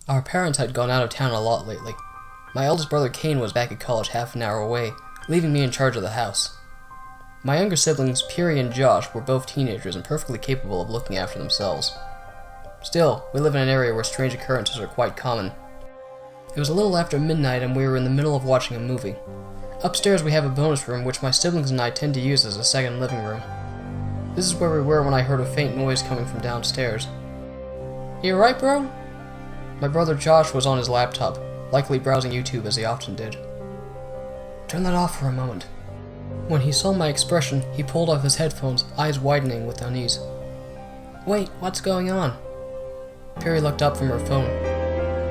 Our parents had gone out of town a lot lately. My eldest brother Kane was back at college half an hour away, leaving me in charge of the house. My younger siblings, Piri and Josh, were both teenagers and perfectly capable of looking after themselves. Still, we live in an area where strange occurrences are quite common. It was a little after midnight and we were in the middle of watching a movie. Upstairs we have a bonus room which my siblings and I tend to use as a second living room. This is where we were when I heard a faint noise coming from downstairs. "You alright, bro?" My brother Josh was on his laptop, likely browsing YouTube as he often did. "Turn that off for a moment." When he saw my expression, he pulled off his headphones, eyes widening with unease. "Wait, what's going on?" Piri looked up from her phone.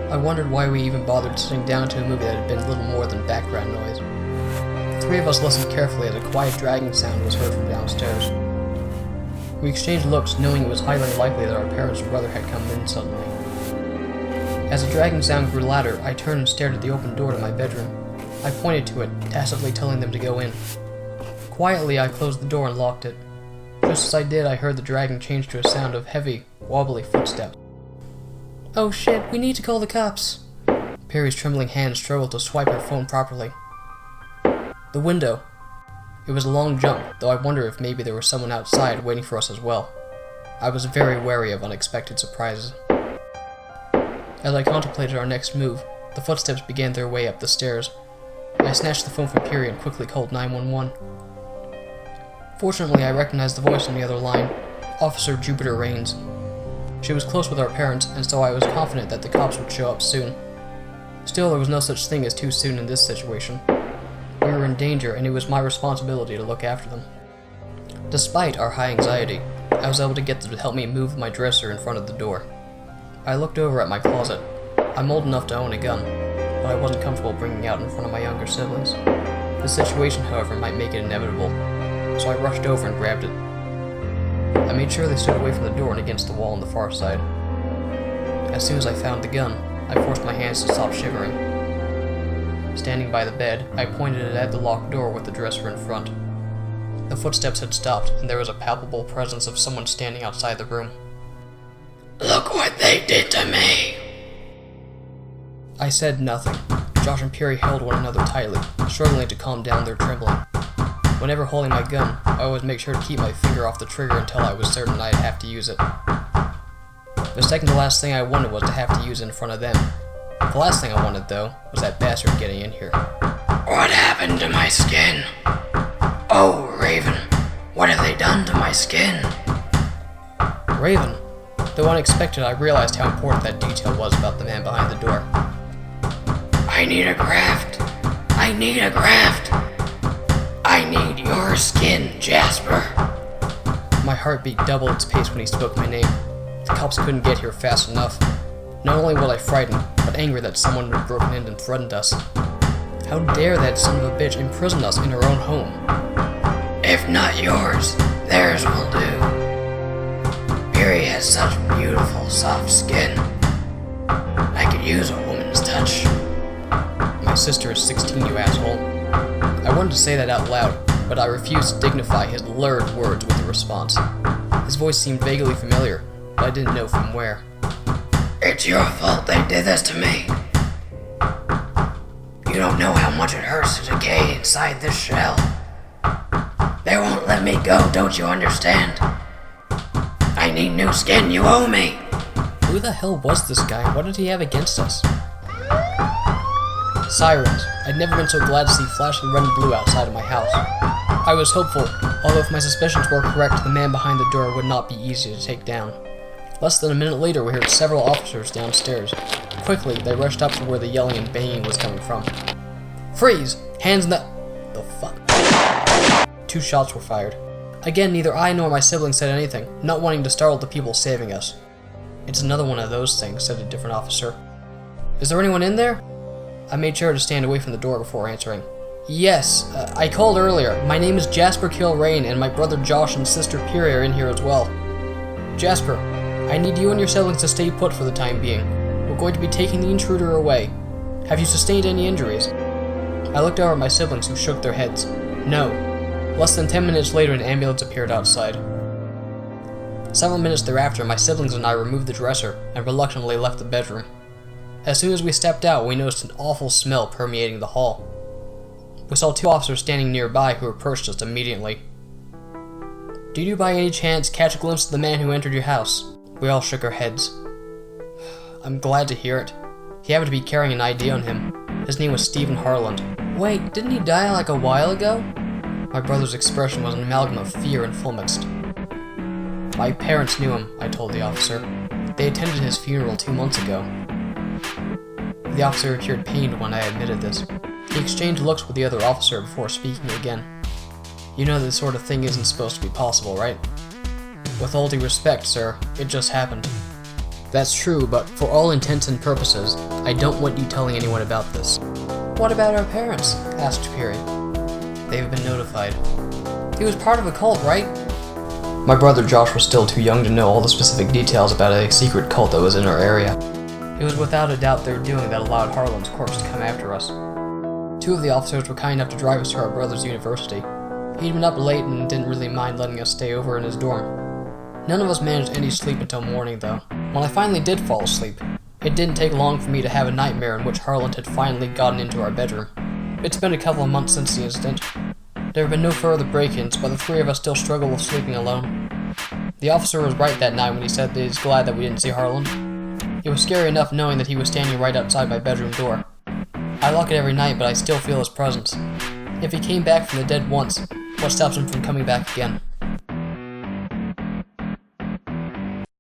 I wondered why we even bothered sitting down to a movie that had been little more than background noise. The three of us listened carefully as a quiet dragging sound was heard from downstairs. We exchanged looks, knowing it was highly likely that our parents and brother had come in suddenly. As the dragging sound grew louder, I turned and stared at the open door to my bedroom. I pointed to it, tacitly telling them to go in. Quietly, I closed the door and locked it. Just as I did, I heard the dragging change to a sound of heavy, wobbly footsteps. "Oh shit, we need to call the cops." Piri's trembling hand struggled to swipe her phone properly. The window. It was a long jump, though I wonder if maybe there was someone outside waiting for us as well. I was very wary of unexpected surprises. As I contemplated our next move, the footsteps began their way up the stairs. I snatched the phone from Piri and quickly called 911. Fortunately, I recognized the voice on the other line, Officer Jupiter Rains. She was close with our parents, and so I was confident that the cops would show up soon. Still, there was no such thing as too soon in this situation. We were in danger, and it was my responsibility to look after them. Despite our high anxiety, I was able to get them to help me move my dresser in front of the door. I looked over at my closet. I'm old enough to own a gun, but I wasn't comfortable bringing it out in front of my younger siblings. The situation, however, might make it inevitable, so I rushed over and grabbed it. I made sure they stood away from the door and against the wall on the far side. As soon as I found the gun, I forced my hands to stop shivering. Standing by the bed, I pointed it at the locked door with the dresser in front. The footsteps had stopped, and there was a palpable presence of someone standing outside the room. "Look what they did to me!" I said nothing. Josh and Piri held one another tightly, struggling to calm down their trembling. Whenever holding my gun, I always make sure to keep my finger off the trigger until I was certain I'd have to use it. The second to last thing I wanted was to have to use it in front of them. The last thing I wanted, though, was that bastard getting in here. "What happened to my skin? Oh, Raven, what have they done to my skin?" Raven? Though unexpected, I realized how important that detail was about the man behind the door. "I need a graft. I need a graft. I need your skin, Jasper." My heartbeat doubled its pace when he spoke my name. The cops couldn't get here fast enough. Not only was I frightened, but angry that someone had broken in and threatened us. How dare that son of a bitch imprison us in our own home? "If not yours, theirs will do. Piri has such beautiful, soft skin. I could use a woman's touch." "My sister is 16, you asshole." I wanted to say that out loud, but I refused to dignify his lurid words with a response. His voice seemed vaguely familiar, but I didn't know from where. "It's your fault they did this to me. You don't know how much it hurts to decay inside this shell. They won't let me go, don't you understand? I need new skin, you owe me." Who the hell was this guy? What did he have against us? Sirens. I'd never been so glad to see flashing red and blue outside of my house. I was hopeful, although if my suspicions were correct, the man behind the door would not be easy to take down. Less than a minute later, we heard several officers downstairs. Quickly, they rushed up to where the yelling and banging was coming from. "Freeze! Hands in the fuck?" 2 shots were fired. Again, neither I nor my siblings said anything, not wanting to startle the people saving us. "It's another one of those things," said a different officer. "Is there anyone in there?" I made sure to stand away from the door before answering. "Yes, I called earlier. My name is Jasper Kilrain, and my brother Josh and sister Piri are in here as well." "Jasper, I need you and your siblings to stay put for the time being. We're going to be taking the intruder away. Have you sustained any injuries?" I looked over at my siblings, who shook their heads. No. Less than 10 minutes later, an ambulance appeared outside. Several minutes thereafter, my siblings and I removed the dresser and reluctantly left the bedroom. As soon as we stepped out, we noticed an awful smell permeating the hall. We saw 2 officers standing nearby who approached us immediately. "Did you by any chance catch a glimpse of the man who entered your house?" We all shook our heads. "I'm glad to hear it. He happened to be carrying an ID on him. His name was Stephen Harland." "Wait, didn't he die like a while ago?" My brother's expression was an amalgam of fear and flummoxed. "My parents knew him," I told the officer. "They attended his funeral 2 months ago." The officer appeared pained when I admitted this. He exchanged looks with the other officer before speaking again. "You know this sort of thing isn't supposed to be possible, right?" "With all due respect, sir, it just happened." "That's true, but for all intents and purposes, I don't want you telling anyone about this." "What about our parents?" asked Peary. "They've been notified." "He was part of a cult, right?" My brother Josh was still too young to know all the specific details about a secret cult that was in our area. It was without a doubt their doing that allowed Harland's corpse to come after us. 2 of the officers were kind enough to drive us to our brother's university. He'd been up late and didn't really mind letting us stay over in his dorm. None of us managed any sleep until morning, though. When I finally did fall asleep, it didn't take long for me to have a nightmare in which Harland had finally gotten into our bedroom. It's been a couple of months since the incident. There have been no further break-ins, but the 3 of us still struggle with sleeping alone. The officer was right that night when he said that he's glad that we didn't see Harland. It was scary enough knowing that he was standing right outside my bedroom door. I lock it every night, but I still feel his presence. If he came back from the dead once, what stops him from coming back again?